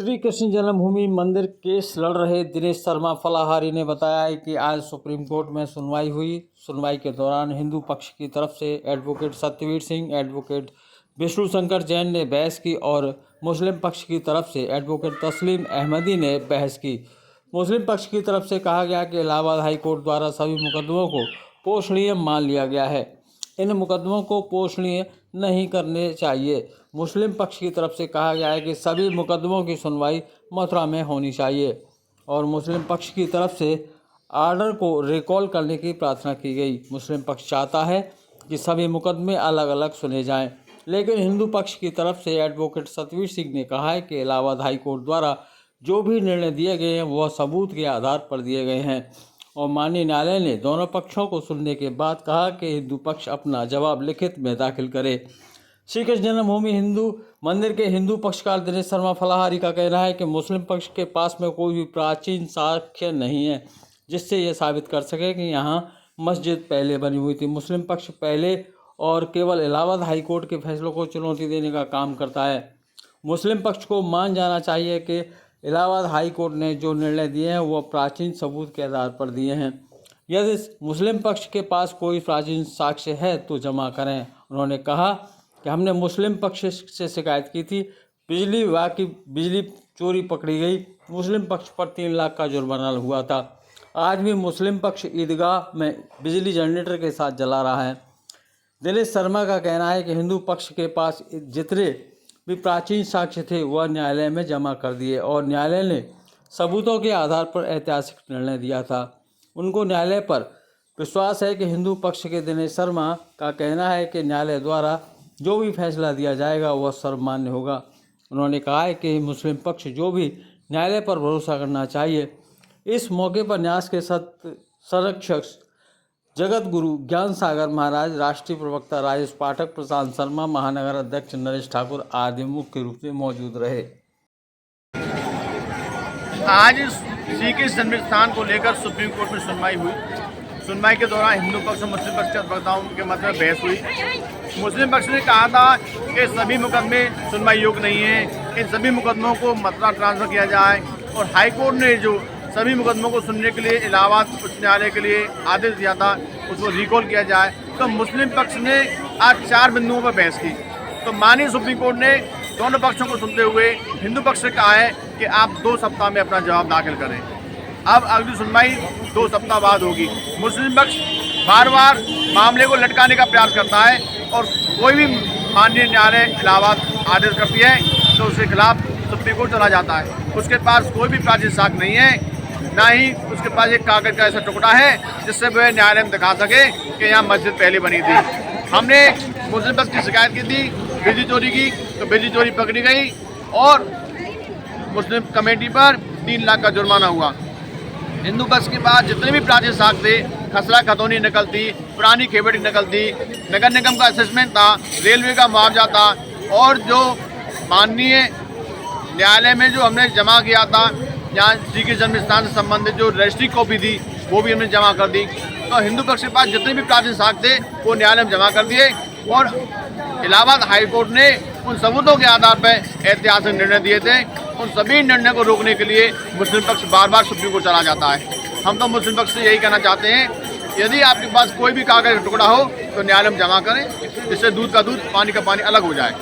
श्री कृष्ण जन्मभूमि मंदिर केस लड़ रहे दिनेश शर्मा फलाहारी ने बताया है कि आज सुप्रीम कोर्ट में सुनवाई हुई। सुनवाई के दौरान हिंदू पक्ष की तरफ से एडवोकेट सत्यवीर सिंह, एडवोकेट विष्णु शंकर जैन ने बहस की और मुस्लिम पक्ष की तरफ से एडवोकेट तस्लीम अहमदी ने बहस की। मुस्लिम पक्ष की तरफ से कहा गया कि इलाहाबाद हाई कोर्ट द्वारा सभी मुकदमों को पोषणीय मान लिया गया है। इन मुकदमों को पोषणीय नहीं करने चाहिए। मुस्लिम पक्ष की तरफ से कहा गया है कि सभी मुकदमों की सुनवाई मथुरा में होनी चाहिए और मुस्लिम पक्ष की तरफ से आर्डर को रिकॉल करने की प्रार्थना की गई। मुस्लिम पक्ष चाहता है कि सभी मुकदमे अलग अलग सुने जाएं, लेकिन हिंदू पक्ष की तरफ से एडवोकेट सतवीर सिंह ने कहा है कि इलाहाबाद हाई कोर्ट द्वारा जो भी निर्णय दिए गए हैं वह सबूत के आधार पर दिए गए हैं और माननीय न्यायालय ने दोनों पक्षों को सुनने के बाद कहा कि हिंदू पक्ष अपना जवाब लिखित में दाखिल करे। श्री कृष्ण जन्मभूमि हिंदू मंदिर के हिंदू पक्षकार दिनेश शर्मा फलाहारी का कहना है कि मुस्लिम पक्ष के पास में कोई भी प्राचीन साक्ष्य नहीं है जिससे यह साबित कर सके कि यहाँ मस्जिद पहले बनी हुई थी। मुस्लिम पक्ष पहले और केवल इलाहाबाद हाई कोर्ट के फैसलों को चुनौती देने का काम करता है। मुस्लिम पक्ष को मान जाना चाहिए कि इलाहाबाद हाई कोर्ट ने जो निर्णय दिए हैं वह प्राचीन सबूत के आधार पर दिए हैं। यदि मुस्लिम पक्ष के पास कोई प्राचीन साक्ष्य है तो जमा करें। उन्होंने कहा कि हमने मुस्लिम पक्ष से शिकायत की थी, बिजली विभाग की बिजली चोरी पकड़ी गई, मुस्लिम पक्ष पर 3 लाख का जुर्माना हुआ था। आज भी मुस्लिम पक्ष ईदगाह में बिजली जनरेटर के साथ जला रहा है। दिनेश शर्मा का कहना है कि हिंदू पक्ष के पास जितने भी प्राचीन साक्ष्य थे वह न्यायालय में जमा कर दिए और न्यायालय ने सबूतों के आधार पर ऐतिहासिक निर्णय दिया था। उनको न्यायालय पर विश्वास है कि हिंदू पक्ष के दिनेश शर्मा का कहना है कि न्यायालय द्वारा जो भी फैसला दिया जाएगा वह सर्वमान्य होगा। उन्होंने कहा है कि मुस्लिम पक्ष जो भी न्यायालय पर भरोसा करना चाहिए। इस मौके पर न्यास के संरक्षक जगत गुरु ज्ञान सागर महाराज, राष्ट्रीय प्रवक्ता राजेश पाठक, प्रशांत शर्मा, महानगर अध्यक्ष नरेश ठाकुर आदि मुख्य रूप से मौजूद रहे। आज श्री कृष्ण जन्मस्थान को लेकर सुप्रीम कोर्ट में सुनवाई हुई। सुनवाई के दौरान हिंदू पक्ष और मुस्लिम पक्ष के वक्ताओं के मध्य में बहस हुई। मुस्लिम पक्ष ने कहा था कि सभी मुकदमे सुनवाई योग्य नहीं है, इन सभी मुकदमों को मथुरा ट्रांसफर किया जाए और हाई कोर्ट ने जो सभी मुकदमों को सुनने के लिए इलाहाबाद उच्च न्यायालय के लिए आदेश दिया था उसको रिकॉल किया जाए। तो मुस्लिम पक्ष ने आज 4 बिंदुओं पर बहस की। तो माननीय सुप्रीम कोर्ट ने दोनों पक्षों को सुनते हुए हिंदू पक्ष से कहा है कि आप 2 सप्ताह में अपना जवाब दाखिल करें। अब अगली सुनवाई 2 सप्ताह बाद होगी। मुस्लिम पक्ष बार बार मामले को लटकाने का प्रयास करता है और कोई भी माननीय न्यायालय इलाहाबाद आदेश करती है तो उसके खिलाफ सुप्रीम कोर्ट चला जाता है। उसके पास कोई भी प्राचीन साक्ष्य नहीं है, ना ही उसके पास एक कागज का ऐसा टुकड़ा है जिससे वह न्यायालय में दिखा सके कि यहाँ मस्जिद पहले बनी थी। हमने मुस्लिम पक्ष की शिकायत की थी बिजली चोरी की, तो बिजली चोरी पकड़ी गई और मुस्लिम कमेटी पर 3 लाख का जुर्माना हुआ। हिंदू पक्ष के पास जितने भी प्राचीन साक्ष्य थे, खसरा खतौनी नकल थी, पुरानी खेबड़ी नकल थी, नगर निगम का असेसमेंट था, रेलवे का मुआवजा था और जो माननीय न्यायालय में जो हमने जमा किया था यहाँ श्री कृष्ण जन्मस्थान से संबंधित जो रजिस्ट्री कॉपी थी वो भी हमने जमा कर दी। तो हिंदू पक्ष के पास जितने भी प्राचीन साक्ष्य थे वो न्यायालय में जमा कर दिए और इलाहाबाद हाई कोर्ट ने उन सबूतों के आधार पर ऐतिहासिक निर्णय दिए थे। उन सभी निर्णय को रोकने के लिए मुस्लिम पक्ष बार बार सुप्रीम कोर्ट चला जाता है। हम तो मुस्लिम पक्ष से यही कहना चाहते हैं, यदि आपके पास कोई भी कागज का टुकड़ा हो तो न्यायालय में जमा करें, जिससे दूध का दूध पानी का पानी अलग हो जाए।